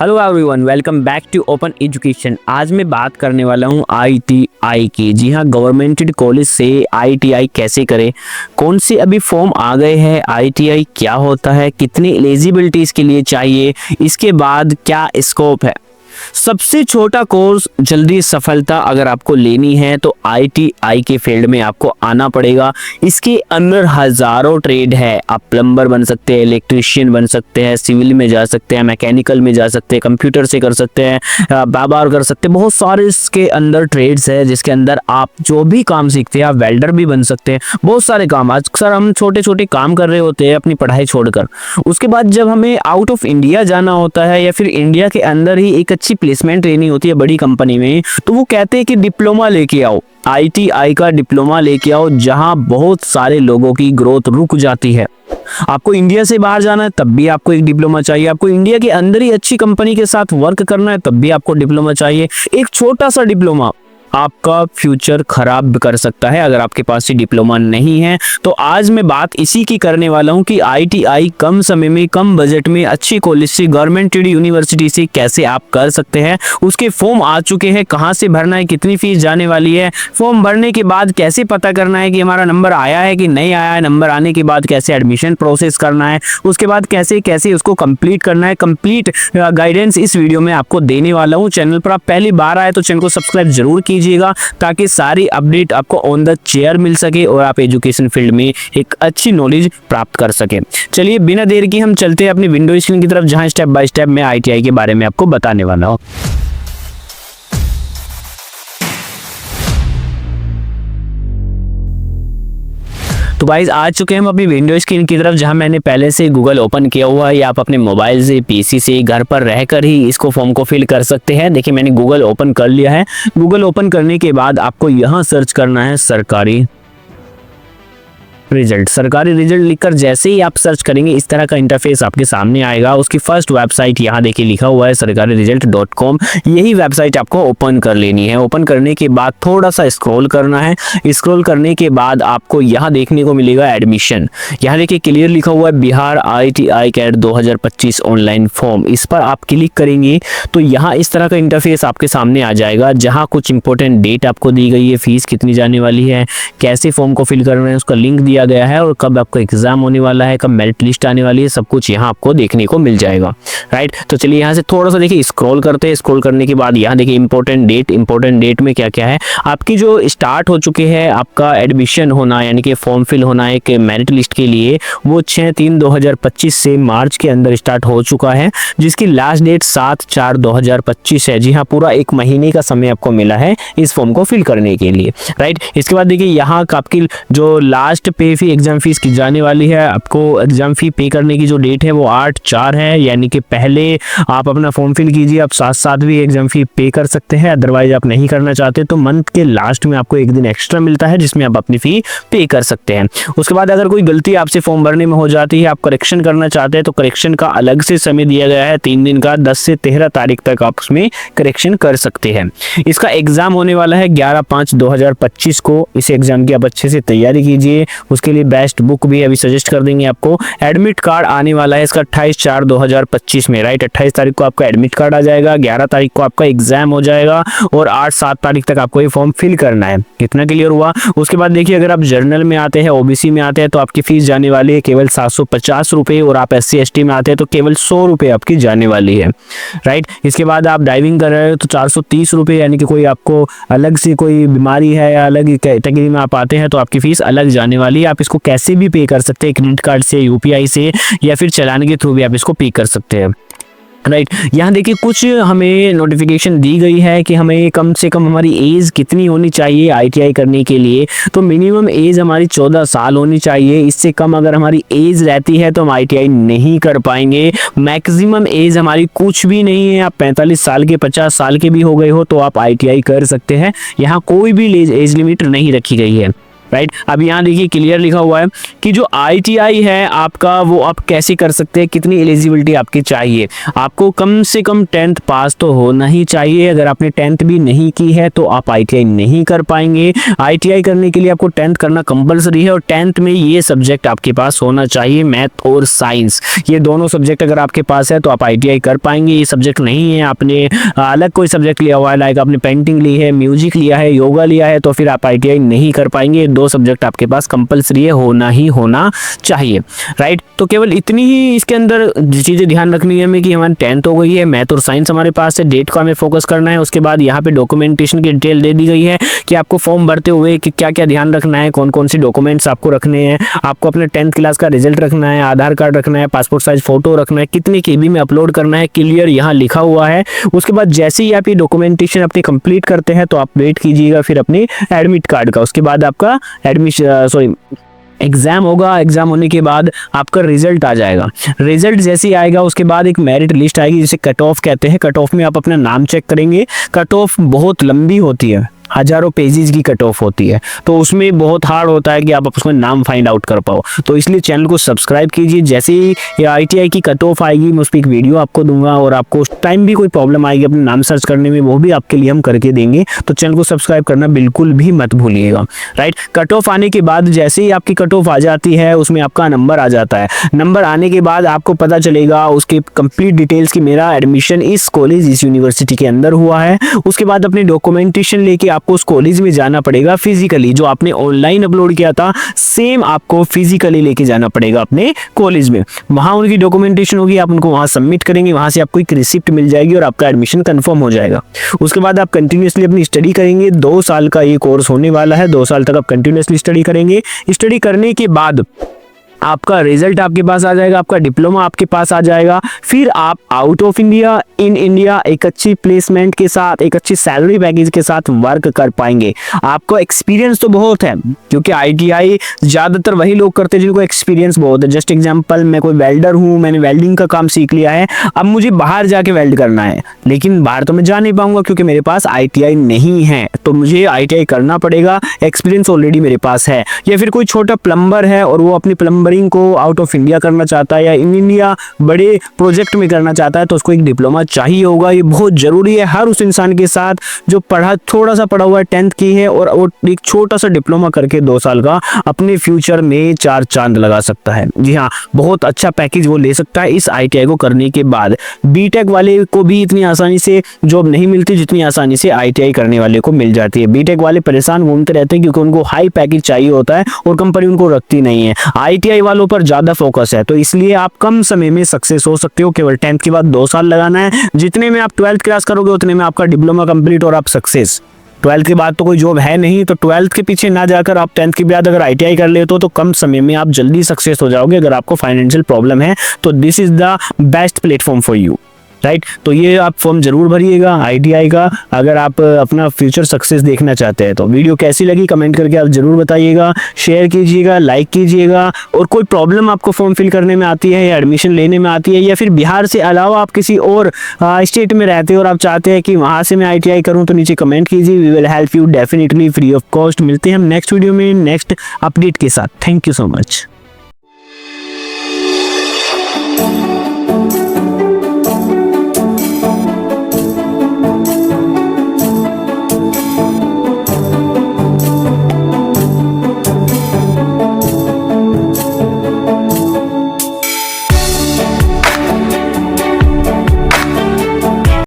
Hello everyone, welcome back to open education. आज मैं बात करने वाला हूँ आईटीआई की। जी हाँ, गवर्नमेंटेड कॉलेज से आईटीआई कैसे करें, कौन से अभी फॉर्म आ गए हैं, आईटीआई क्या होता है, कितनी एलिजिबिलिटी इसके लिए चाहिए, इसके बाद क्या स्कोप है। सबसे छोटा कोर्स जल्दी सफलता अगर आपको लेनी है तो आईटीआई के फील्ड में आपको आना पड़ेगा। इसके अंदर हजारों ट्रेड है। आप प्लम्बर बन सकते हैं, इलेक्ट्रिशियन बन सकते हैं, सिविल में जा सकते हैं, मैकेनिकल में जा सकते हैं, कंप्यूटर से कर सकते हैं, व्यापार कर सकते हैं। बहुत सारे इसके अंदर ट्रेड्स है जिसके अंदर आप जो भी काम सीखते हैं, आप वेल्डर भी बन सकते हैं। बहुत सारे काम अक्सर हम छोटे छोटे काम कर रहे होते हैं अपनी पढ़ाई छोड़कर। उसके बाद जब हमें आउट ऑफ इंडिया जाना होता है या फिर इंडिया के अंदर ही एक अच्छी प्लेसमेंट ट्रेनिंग होती है बड़ी कंपनी में, तो वो कहते हैं कि डिप्लोमा लेके आओ, आईटीआई का डिप्लोमा लेके आओ, जहां बहुत सारे लोगों की ग्रोथ रुक जाती है। आपको इंडिया से बाहर जाना है तब भी आपको एक डिप्लोमा चाहिए, आपको इंडिया के अंदर ही अच्छी कंपनी के साथ वर्क करना है तब भी आपको डिप्लोमा चाहिए। एक छोटा सा डिप्लोमा आपका फ्यूचर खराब कर सकता है अगर आपके पास ये डिप्लोमा नहीं है। तो आज मैं बात इसी की करने वाला हूं कि आईटीआई कम समय में, कम बजट में, अच्छी कॉलेज से, गवर्नमेंटेड यूनिवर्सिटी से कैसे आप कर सकते हैं। उसके फॉर्म आ चुके हैं, कहां से भरना है, कितनी फीस जाने वाली है, फॉर्म भरने के बाद कैसे पता करना है कि हमारा नंबर आया है कि नहीं आया है, नंबर आने के बाद कैसे एडमिशन प्रोसेस करना है, उसके बाद कैसे कैसे उसको कंप्लीट करना है। कंप्लीट गाइडेंस इस वीडियो में आपको देने वाला हूँ। चैनल पर आप पहली बार आए तो चैनल को सब्सक्राइब जरूर कीजिए ताकि सारी अपडेट आपको ऑन द चेयर मिल सके और आप एजुकेशन फील्ड में एक अच्छी नॉलेज प्राप्त कर सके। चलिए बिना देर की हम चलते हैं अपनी विंडो स्क्रीन की तरफ, जहां स्टेप बाय स्टेप मैं आईटीआई के बारे में आपको बताने वाला हूं। तो गाइस आ चुके हैं हम अपनी विंडो स्क्रीन की तरफ, जहां मैंने पहले से गूगल ओपन किया हुआ है। या आप अपने मोबाइल से, पीसी से, घर पर रहकर ही इसको फॉर्म को फिल कर सकते हैं। देखिए मैंने गूगल ओपन कर लिया है। गूगल ओपन करने के बाद आपको यहां सर्च करना है सरकारी रिजल्ट। सरकारी रिजल्ट लिखकर जैसे ही आप सर्च करेंगे इस तरह का इंटरफेस आपके सामने आएगा। उसकी फर्स्ट वेबसाइट यहाँ देखिए लिखा हुआ है sarkariresult.com। यही वेबसाइट आपको ओपन कर लेनी है। ओपन करने के बाद थोड़ा सा स्क्रॉल करना है। स्क्रॉल करने के बाद आपको यहाँ देखने को मिलेगा एडमिशन। यहाँ देखिए क्लियर लिखा हुआ है Bihar ITI CAT 2025 online form. इस पर आप क्लिक करेंगे तो यहाँ इस तरह का इंटरफेस आपके सामने आ जाएगा, जहाँ कुछ इंपॉर्टेंट डेट आपको दी गई है, फीस कितनी जाने वाली है, कैसे फॉर्म को फिल करना है, उसका लिंक दिया गया है और कब आपको एग्जाम होने वाला है, कब मेरिट लिस्ट आने वाली है, सब कुछ यहाँ आपको देखने को मिल जाएगा। राइट, तो चलिए यहाँ से थोड़ा सा देखिए स्क्रॉल करते हैं। स्क्रॉल करने के बाद यहाँ देखिए इंपॉर्टेंट डेट में क्या क्या है। आपकी जो स्टार्ट हो चुके हैं आपका एडमिशन होना, यानी कि फॉर्म फिल होना है कि मेरिट लिस्ट के लिए, वो 6/3/2025 से मार्च के अंदर स्टार्ट हो चुका है, जिसकी लास्ट डेट 7/4/2025 है। जी हाँ, पूरा एक महीने का समय आपको मिला है इस फॉर्म को फिल करने के लिए। राइट, इसके बाद देखिए यहाँ आपकी जो लास्ट पे फी, एग्जाम फीस की जाने वाली है। आपको एग्जाम फी पे करने की जो डेट है वो 8/4 है, यानी कि पहले आप अपना फॉर्म फिल कीजिए। आप साथ साथ भी एग्जाम फी पे कर सकते हैं। अदरवाइज आप नहीं करना चाहते तो मंथ के लास्ट में आपको एक दिन एक्स्ट्रा मिलता है जिसमें आप अपनी फी पे कर सकते हैं। उसके बाद अगर कोई गलती आपसे फॉर्म भरने में हो जाती है, आप करेक्शन करना चाहते हैं तो करेक्शन का अलग से समय दिया गया है 3 दिन का। 10 से 13 तारीख तक आप उसमें करेक्शन कर सकते हैं। इसका एग्जाम होने वाला है 11/5/2025 को। इस एग्जाम की आप अच्छे से तैयारी कीजिए। उसके लिए बेस्ट बुक भी अभी सजेस्ट कर देंगे आपको। एडमिट कार्ड आने वाला है इसका 28/4/2025 में। राइट, 28 तारीख को आपका एडमिट कार्ड आ जाएगा, 11 तारीख को आपका एग्जाम हो जाएगा और 8-7 तारीख तक आपको ये फॉर्म फिल करना है। कितना क्लियर हुआ। उसके बाद देखिए अगर आप जर्नल में आते हैं, ओबीसी में आते हैं तो आपकी फीस जाने वाली है केवल 750 रुपए, और आप SC/ST में आते हैं तो केवल 100 रुपए आपकी जाने वाली है। राइट, इसके बाद आप ड्राइविंग कर रहे हो तो 430 रुपए, यानी कि कोई आपको अलग से कोई बीमारी है या अलग कैटेगरी में आप आते हैं तो आपकी फीस अलग जाने वाली है। आप इसको कैसे भी पे कर सकते हैं, क्रेडिट कार्ड से, यूपीआई से, या फिर चालान के थ्रू भी आप इसको पे कर सकते हैं। राइट, यहाँ देखिए कुछ हमें नोटिफिकेशन दी गई है कि हमें कम से कम हमारी एज कितनी होनी चाहिए आईटीआई करने के लिए। तो मिनिमम एज हमारी 14 साल होनी चाहिए। इससे कम अगर हमारी एज रहती है तो हम आईटीआई नहीं कर पाएंगे। मैक्सिमम एज हमारी कुछ भी नहीं है। आप 45 साल के, 50 साल के भी हो गए हो तो आप आईटीआई कर सकते हैं। यहाँ कोई भी एज लिमिट नहीं रखी गई है। राइट। अब यहाँ देखिए क्लियर लिखा हुआ है कि जो ITI है आपका वो आप कैसे कर सकते हैं, कितनी एलिजिबिलिटी आपकी चाहिए। आपको कम से कम 10th पास तो होना ही चाहिए। अगर आपने 10th भी नहीं की है तो आप ITI नहीं कर पाएंगे। ITI करने के लिए आपको 10th करना कंपलसरी है और 10th में ये सब्जेक्ट आपके पास होना चाहिए, मैथ और साइंस। ये दोनों सब्जेक्ट अगर आपके पास है तो आप ITI कर पाएंगे। ये सब्जेक्ट नहीं है, आपने अलग कोई सब्जेक्ट लिया हुआ है, लाइक आपने पेंटिंग ली है, म्यूजिक लिया है, योगा लिया है, तो फिर आप ITI नहीं कर पाएंगे। 2 सब्जेक्ट आपके पास कंपलसरी है, होना ही होना चाहिए, राइट। तो केवल इतनी ही इसके अंदर चीज़ें ध्यान रखनी है हमें कि हमारी 10th हो गई है, मैथ और साइंस हमारे पास है, डेट को हमें फोकस करना है। उसके बाद यहाँ पे डॉक्यूमेंटेशन की डिटेल दे दी गई है कि आपको फॉर्म भरते हुए कि क्या क्या ध्यान रखना है, कौन कौन सी डॉक्यूमेंट्स आपको रखने हैं। आपको अपने 10th क्लास का रिजल्ट रखना है, आधार कार्ड रखना है, पासपोर्ट साइज फोटो रखना है, कितने KB में अपलोड करना है, क्लियर यहाँ लिखा हुआ है। उसके बाद जैसे ही आप ये डॉक्यूमेंटेशन अपनी कंप्लीट करते हैं तो आप वेट कीजिएगा फिर अपने एडमिट कार्ड का। उसके बाद आपका एग्जाम होगा। एग्जाम होने के बाद आपका रिजल्ट आ जाएगा। रिजल्ट जैसे ही आएगा उसके बाद एक मेरिट लिस्ट आएगी जिसे कट ऑफ कहते हैं। कट ऑफ में आप अपना नाम चेक करेंगे। कट ऑफ बहुत लंबी होती है, हजारों पेजेस की कट ऑफ होती है, तो उसमें बहुत हार्ड होता है कि आप उसमें नाम फाइंड आउट कर पाओ। तो इसलिए चैनल को सब्सक्राइब कीजिए। जैसे ही ITI की कट ऑफ आएगी मैं उस पर एक वीडियो आपको दूंगा और आपको उस टाइम भी कोई प्रॉब्लम आएगी अपने नाम सर्च करने में, वो भी आपके लिए हम करके देंगे। तो चैनल को सब्सक्राइब करना बिल्कुल भी मत भूलिएगा, राइट। कट ऑफ आने के बाद जैसे ही आपकी कट ऑफ आ जाती है उसमें आपका नंबर आ जाता है। नंबर आने के बाद आपको पता चलेगा उसके कंप्लीट डिटेल्स की मेरा एडमिशन इस कॉलेज इस यूनिवर्सिटी के अंदर हुआ है। उसके बाद अपनी डॉक्यूमेंटेशन लेके आपको उस कॉलेज में जाना पड़ेगा फिजिकली। जो आपने ऑनलाइन अपलोड किया था सेम आपको फिजिकली लेके जाना पड़ेगा अपने कॉलेज में। वहां उनकी डॉक्यूमेंटेशन होगी, आप उनको वहां सबमिट करेंगे, वहां से आपको एक रिसिप्ट मिल जाएगी और आपका एडमिशन कंफर्म हो जाएगा। उसके बाद आप कंटिन्यूअसली अपनी स्टडी करेंगे। 2 साल का ये कोर्स होने वाला है। 2 साल तक आप कंटिन्यूअसली स्टडी करेंगे। स्टडी करने के बाद आपका रिजल्ट आपके पास आ जाएगा, आपका डिप्लोमा आपके पास आ जाएगा। फिर आप out of India, in India एक अच्छी प्लेसमेंट के साथ, एक अच्छी सैलरी पैकेज के साथ वर्क कर पाएंगे। आपको एक्सपीरियंस तो बहुत है क्योंकि ITI ज्यादातर वही लोग करते हैं जिनको एक्सपीरियंस बहुत है। जस्ट एग्जांपल, मैं कोई वेल्डर हूँ, मैंने वेल्डिंग का काम सीख लिया है, अब मुझे बाहर जाके वेल्ड करना है, लेकिन बाहर तो मैं जा नहीं पाऊंगा क्योंकि मेरे पास ITI नहीं है, तो मुझे ITI करना पड़ेगा। एक्सपीरियंस ऑलरेडी मेरे पास है। या फिर कोई छोटा प्लम्बर है और वो अपनी प्लम्बरिंग को आउट ऑफ इंडिया करना चाहता है या इन इंडिया बड़े प्रोजेक्ट में करना चाहता है, तो उसको एक डिप्लोमा चाहिए होगा। ये बहुत जरूरी है हर उस इंसान के साथ जो थोड़ा सा पढ़ा हुआ है, 10th की है और वो एक छोटा सा डिप्लोमा करके 2 साल का अपने फ्यूचर में 4 चांद लगा सकता है। जी हाँ, बहुत अच्छा पैकेज वो ले सकता है इस ITI को करने के बाद। बीटेक वाले को भी इतनी आसानी से जॉब नहीं मिलती जितनी आसानी से ITI करने वाले को मिल जाती है। बीटेक वाले परेशान घूमते रहते हैं क्योंकि उनको हाई पैकेज चाहिए होता है और कंपनी उनको रखती नहीं है। ITI वालों पर ज्यादा फोकस है, तो इसलिए आप कम समय में सक्सेस हो सकते हो। केवल 10th के बाद 2 साल लगाना है। जितने में आप 12th क्लास करोगे उतने में आपका डिप्लोमा कंप्लीट और आप सक्सेस। 12th के बाद तो कोई जॉब है नहीं, तो 12th के पीछे ना जाकर आप 10th के बाद अगर ITI कर लेते हो तो कम समय में आप जल्दी सक्सेस हो जाओगे। अगर आपको फाइनेंशियल प्रॉब्लम है तो this is the best platform for you, right. तो ये आप फॉर्म जरूर भरिएगा ITI का अगर आप अपना फ्यूचर सक्सेस देखना चाहते हैं। तो वीडियो कैसी लगी कमेंट करके आप जरूर बताइएगा, शेयर कीजिएगा, लाइक कीजिएगा। और कोई प्रॉब्लम आपको फॉर्म फिल करने में आती है या एडमिशन लेने में आती है या फिर बिहार से अलावा आप किसी और स्टेट में रहते हो और आप चाहते हैं कि वहाँ से मैं ITI करूँ, तो नीचे कमेंट कीजिए। We will help you definitely free of cost. मिलते हैं हम नेक्स्ट वीडियो में नेक्स्ट अपडेट के साथ। Thank you so much.